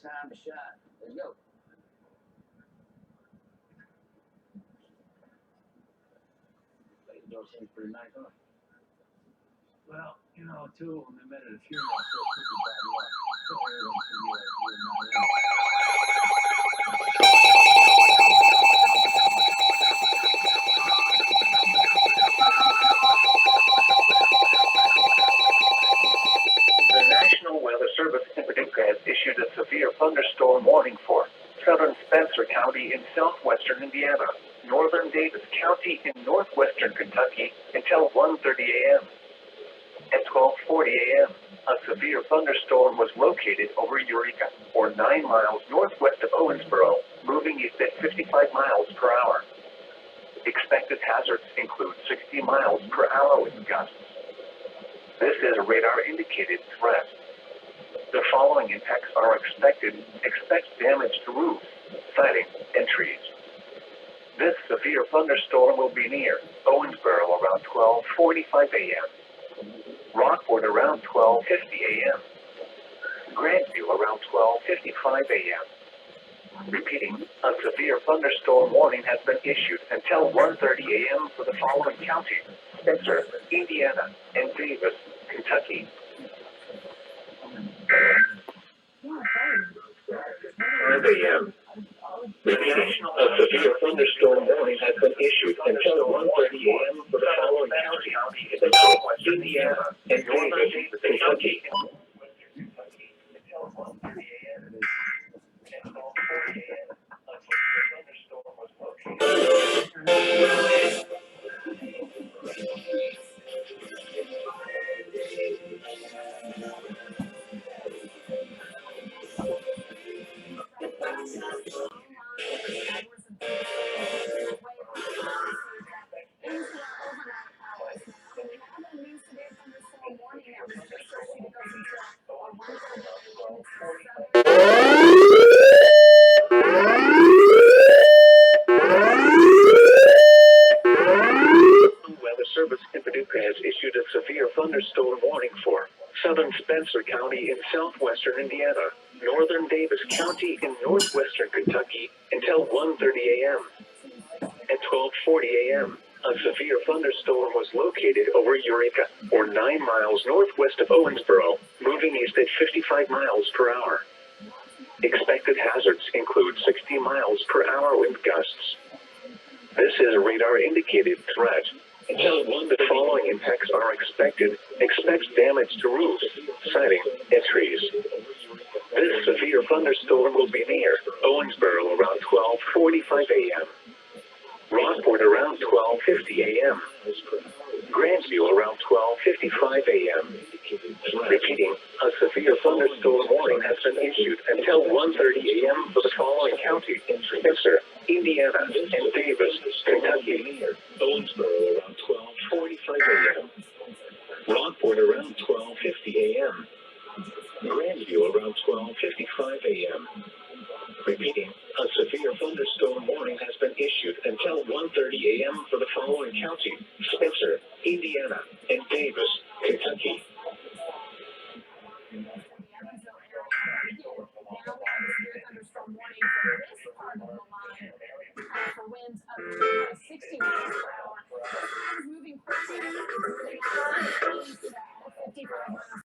time to shine. Let's go. The door seems pretty nice, huh? Well, you know, two of them they met at a funeral, so it could be bad luck. So everyone should be like you and my The National Weather Service in Paducah has issued a severe thunderstorm warning for southern Spencer County in southwestern Indiana, northern Davis County in northwestern Kentucky until 1:30 a.m. At 12:40 a.m., a severe thunderstorm was located over Eureka, or 9 miles northwest of Owensboro, moving east at 55 miles per hour. Expected hazards include 60 miles per hour wind gusts. This is a radar-indicated threat. The following impacts are expected. Expect damage to roofs, siding, and trees. This severe thunderstorm will be near Owensboro around 12:45 a.m., Rockport around 12:50 a.m., Grandview around 12:55 a.m. Repeating, a severe thunderstorm warning has been issued until 1:30 a.m. for the following counties: Spencer, Indiana, and Davis, Kentucky. 5 a.m. Repeating, a severe thunderstorm warning has been issued until 1:30 a.m. for the following counties: Spencer, Indiana, and Davis, Kentucky. Until 1:30 a.m. At 12:40 a.m. a severe thunderstorm was located. Weather Service in Paducah has issued a severe thunderstorm warning for southern Spencer County in southwestern Indiana, northern Davis County in northwestern Kentucky until 1:30 a.m. At 12:40 a.m., a severe thunderstorm was located over Eureka, or 9 miles northwest of Owensboro, moving east at 55 miles per hour. Expected hazards include 60 miles per hour wind gusts. This is a radar-indicated threat. Until the following impacts are expected. Expect damage to roofs, siding, and trees. This severe thunderstorm will be near Owensboro around 12:45 a.m., Rockport around 12:50 a.m., Grandview around 12:55 a.m. Repeating, a severe thunderstorm warning has been issued until 1:30 a.m. for the following counties: Spencer, Indiana, and Davis, Kentucky. Owensboro around 12:45 a.m., Rockport around 12:50 a.m., Grandview around 12:55 a.m.,